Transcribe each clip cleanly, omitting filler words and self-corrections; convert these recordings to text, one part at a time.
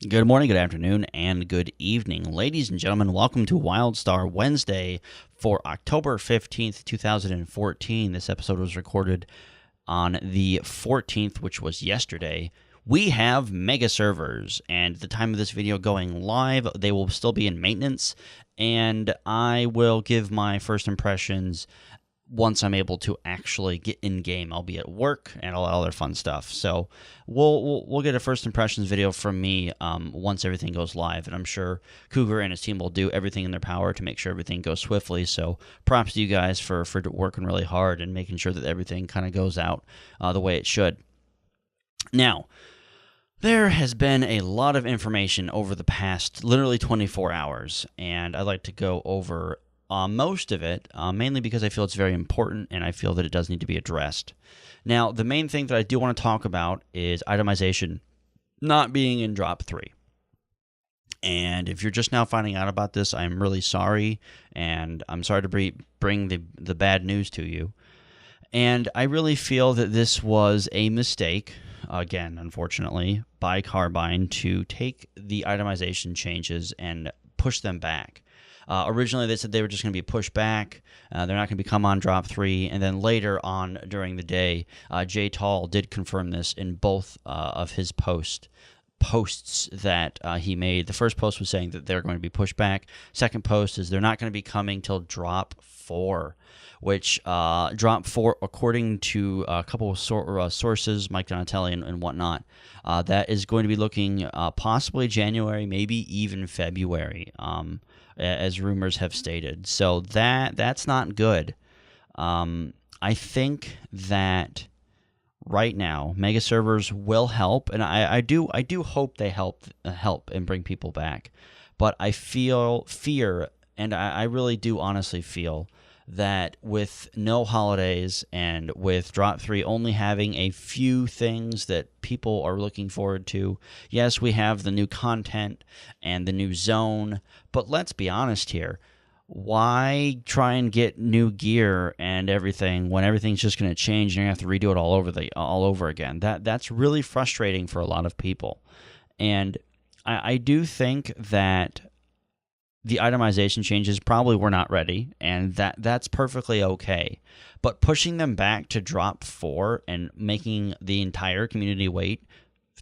Good morning, good afternoon, and good evening. Ladies and gentlemen, welcome to WildStar Wednesday for October 15th, 2014. This episode was recorded on the 14th, which was yesterday. We have Megaservers, and at the time of this video going live, they will still be in maintenance, and I will give my first impressions once I'm able to actually get in game. I'll be at work and all that other fun stuff. So we'll get a first impressions video from me once everything goes live, and I'm sure Cougar and his team will do everything in their power to make sure everything goes swiftly. So props to you guys for working really hard and making sure that everything kind of goes out the way it should. Now, there has been a lot of information over the past literally 24 hours, and I'd like to go over most of it, mainly because I feel it's very important and I feel that it does need to be addressed. Now, the main thing that I do want to talk about is itemization not being in Drop 3. And if you're just now finding out about this, I'm really sorry, and I'm sorry to bring the bad news to you. And I really feel that this was a mistake, again, unfortunately, by Carbine to take the itemization changes and push them back. Originally, they said they were just going to be pushed back. They're not going to become on Drop 3. And then later on during the day, Jay Tall did confirm this in both of his posts that he made. The first post was saying that they're going to be pushed back. Second post is they're not going to be coming till Drop 4, which Drop 4, according to a couple of sources, Mike Donatelli and whatnot, that is going to be looking possibly January, maybe even February, as rumors have stated. So that's not good. I think that right now Megaservers will help, and I do hope they help and bring people back. But I fear, and I really do honestly feel that with no holidays and with Drop 3 only having a few things that people are looking forward to, yes, we have the new content and the new zone, but let's be honest here. Why try and get new gear and everything when everything's just going to change and you're going to have to redo it all over again? That's really frustrating for a lot of people. And I do think that the itemization changes probably were not ready, and that's perfectly okay. But pushing them back to Drop 4 and making the entire community wait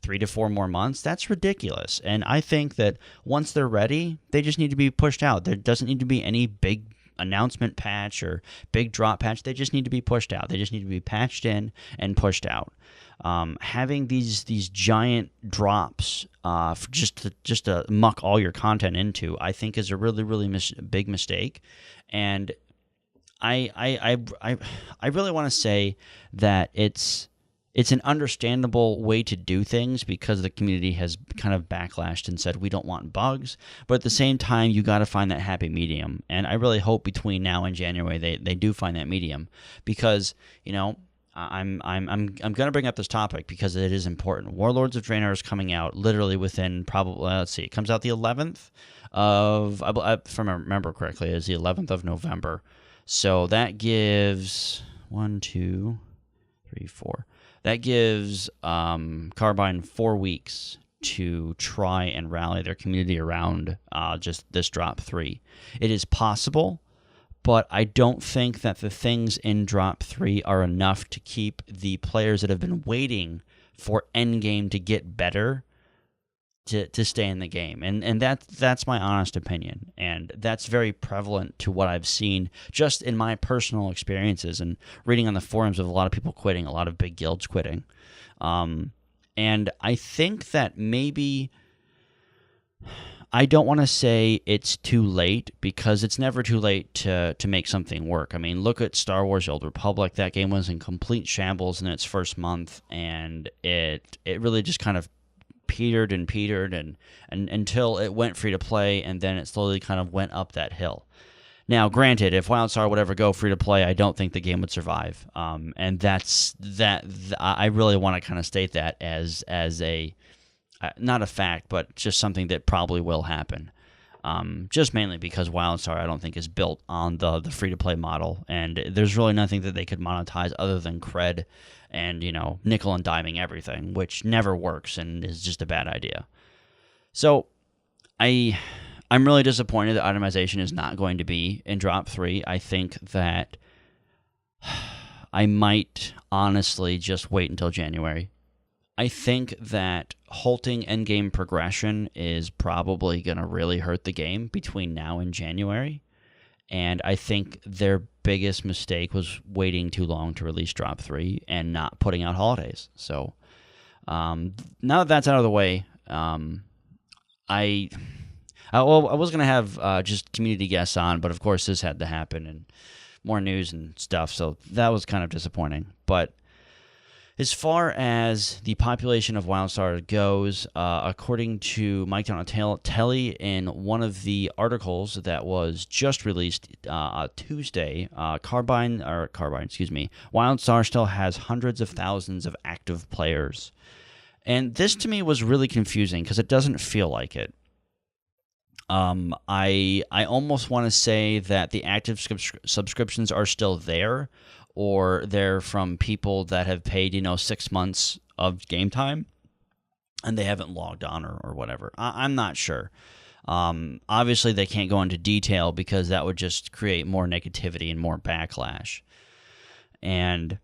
3 to 4 more months, that's ridiculous. And I think that once they're ready, they just need to be pushed out. There doesn't need to be any big announcement patch or big drop patch. They just need to be pushed out. They just need to be patched in and pushed out. Having these giant drops just to muck all your content into, I think, is a really big mistake. And I really want to say that it's an understandable way to do things because the community has kind of backlashed and said we don't want bugs, but at the same time you got to find that happy medium. And I really hope between now and January they do find that medium, because I'm going to bring up this topic because it is important. Warlords of Draenor is coming out literally within probably, let's see, it comes out the 11th of, if I remember correctly, is the 11th of November. So that gives 1, 2, 3, 4. That gives Carbine 4 weeks to try and rally their community around just this Drop 3. It is possible, but I don't think that the things in Drop 3 are enough to keep the players that have been waiting for endgame to get better to stay in the game. And that's my honest opinion. And that's very prevalent to what I've seen just in my personal experiences and reading on the forums of a lot of people quitting, a lot of big guilds quitting. And I think that maybe, I don't want to say it's too late, because it's never too late to make something work. I mean, look at Star Wars: The Old Republic. That game was in complete shambles in its first month, and it really just kind of petered and until it went free to play, and then it slowly kind of went up that hill. Now, granted, if WildStar would ever go free to play, I don't think the game would survive. And that's that. I really want to kind of state that as a not a fact, but just something that probably will happen. Just mainly because WildStar, I don't think, is built on the free-to-play model, and there's really nothing that they could monetize other than cred and, nickel and diming everything, which never works and is just a bad idea. So I'm really disappointed that itemization is not going to be in Drop 3. I think that I might honestly just wait until January. I think that halting endgame progression is probably going to really hurt the game between now and January. And I think their biggest mistake was waiting too long to release Drop 3 and not putting out holidays. So now that that's out of the way, I was going to have just community guests on, but of course this had to happen and more news and stuff, so that was kind of disappointing. But as far as the population of WildStar goes, according to Mike Donatelli in one of the articles that was just released Tuesday, WildStar still has hundreds of thousands of active players. And this to me was really confusing because it doesn't feel like it. I almost want to say that the active subscriptions are still there, or they're from people that have paid 6 months of game time and they haven't logged on or whatever. I'm not sure. Obviously, they can't go into detail because that would just create more negativity and more backlash. And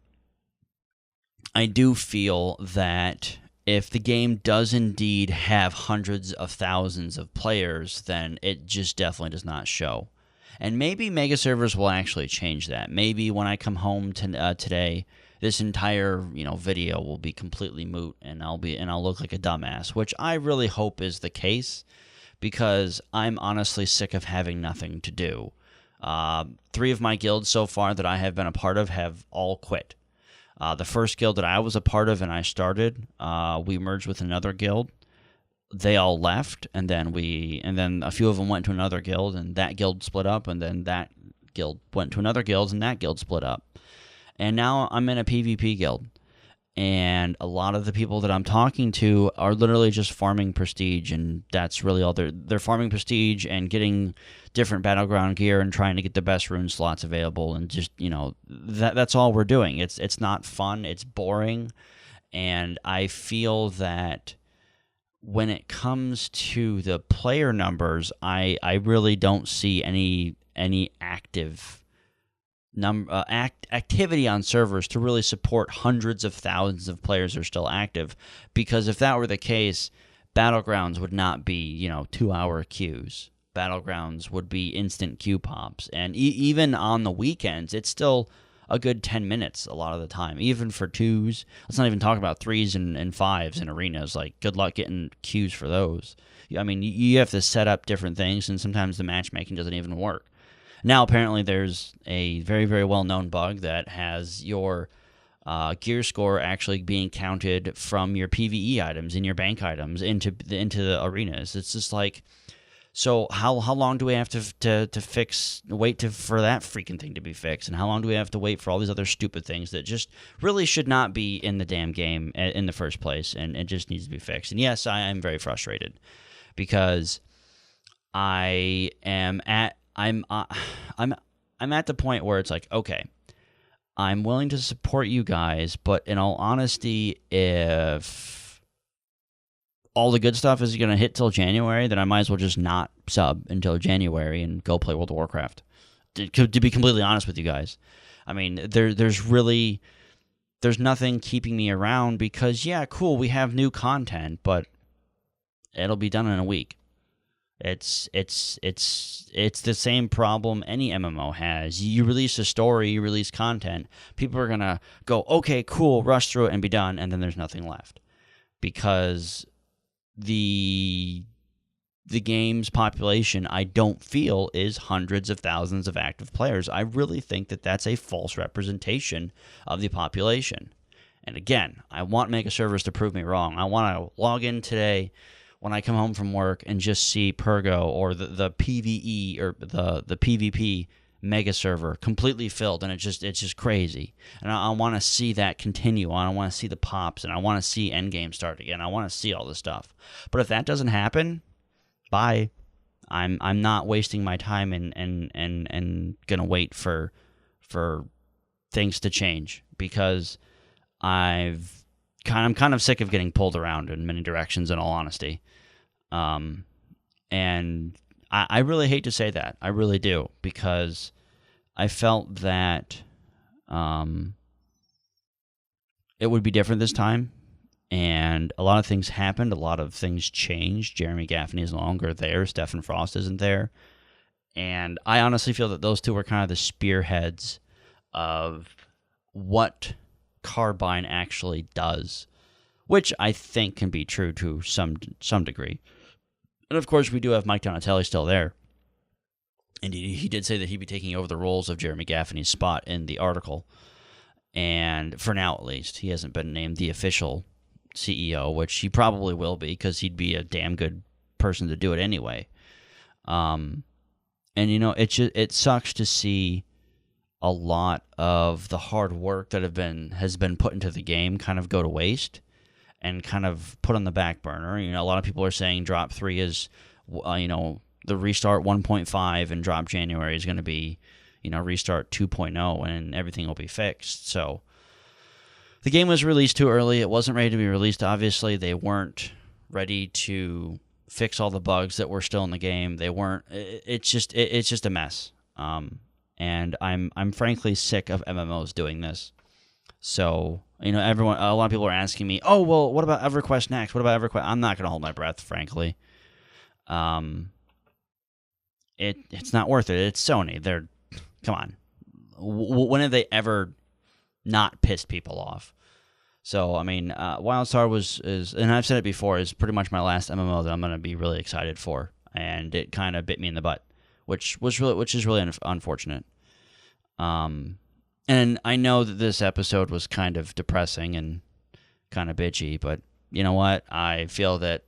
I do feel that if the game does indeed have hundreds of thousands of players, then it just definitely does not show. And maybe Megaservers will actually change that. Maybe when I come home today, this entire video will be completely moot, and I'll look like a dumbass, which I really hope is the case, because I'm honestly sick of having nothing to do. 3 of my guilds so far that I have been a part of have all quit. The first guild that I was a part of and I started, we merged with another guild. They all left, and then a few of them went to another guild, and that guild split up, and then that guild went to another guild, and that guild split up. And now I'm in a PvP guild, and a lot of the people that I'm talking to are literally just farming prestige, and that's really all they're farming prestige and getting different battleground gear and trying to get the best rune slots available, and just that's all we're doing. It's not fun, it's boring, and I feel that when it comes to the player numbers, I really don't see any active activity on servers to really support hundreds of thousands of players are still active. Because if that were the case, Battlegrounds would not be 2-hour queues. Battlegrounds would be instant queue pops, and even on the weekends, it's still a good 10 minutes a lot of the time, even for 2s. Let's not even talk about 3s and 5s in arenas. Like, good luck getting queues for those. I mean, you have to set up different things, and sometimes the matchmaking doesn't even work. Now, apparently, there's a very, very well-known bug that has your gear score actually being counted from your PvE items and your bank items into the arenas. It's just like, so how long do we have to wait for that freaking thing to be fixed? And how long do we have to wait for all these other stupid things that just really should not be in the damn game in the first place, and it just needs to be fixed? And yes, I am very frustrated because I'm at the point where it's like, okay, I'm willing to support you guys, but in all honesty, if all the good stuff is going to hit till January, then I might as well just not sub until January and go play World of Warcraft. To be completely honest with you guys. I mean, there's nothing keeping me around because, yeah, cool, we have new content, but it'll be done in a week. It's the same problem any MMO has. You release a story, you release content, people are going to go, okay, cool, rush through it and be done, and then there's nothing left. Because the game's population, I don't feel, is hundreds of thousands of active players. I really think that that's a false representation of the population. And again, I want Megaservers to prove me wrong. I want to log in today when I come home from work and just see Pergo or the PvE or the PvP mega server completely filled, and it's just crazy. And I want to see that continue on. I want to see the pops, and I want to see endgame start again. I want to see all this stuff. But if that doesn't happen, bye. I'm not wasting my time and gonna wait for things to change, because I'm kind of sick of getting pulled around in many directions, in all honesty. And I really hate to say that. I really do, because I felt that it would be different this time. And a lot of things happened. A lot of things changed. Jeremy Gaffney is no longer there. Stephen Frost isn't there. And I honestly feel that those two were kind of the spearheads of what Carbine actually does, which I think can be true to some degree. And of course, we do have Mike Donatelli still there. And he did say that he'd be taking over the roles of Jeremy Gaffney's spot in the article. And for now, at least, he hasn't been named the official CEO, which he probably will be, because he'd be a damn good person to do it anyway. And it sucks to see a lot of the hard work that has been put into the game kind of go to waste and kind of put on the back burner. A lot of people are saying Drop 3 is, the restart 1.5, and Drop January is going to be, restart 2.0, and everything will be fixed. So the game was released too early. It wasn't ready to be released. Obviously, they weren't ready to fix all the bugs that were still in the game. They weren't. It's just a mess. And I'm frankly sick of MMOs doing this. So a lot of people are asking me, oh well, what about EverQuest next? What about EverQuest? I'm not going to hold my breath, frankly. It's not worth it. It's Sony. Come on. When have they ever not pissed people off? So, WildStar is, and I've said it before, is pretty much my last MMO that I'm going to be really excited for, and it kind of bit me in the butt, which is really unfortunate. And I know that this episode was kind of depressing and kind of bitchy, but you know what? I feel that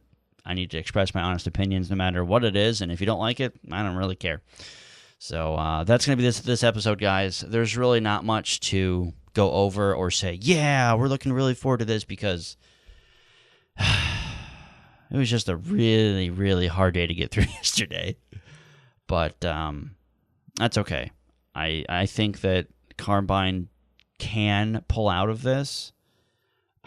I need to express my honest opinions no matter what it is, and if you don't like it, I don't really care. So that's going to be this episode, guys. There's really not much to go over or say, yeah, we're looking really forward to this, because it was just a really, really hard day to get through yesterday. But that's okay. I think that Carbine can pull out of this,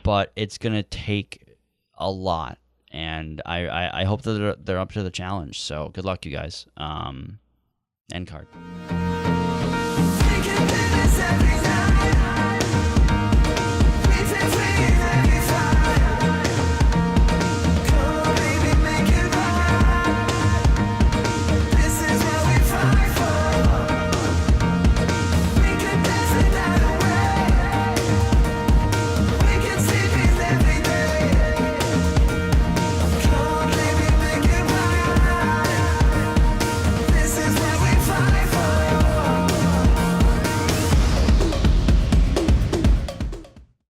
but it's going to take a lot. And I hope that they're up to the challenge. So good luck, you guys. End card.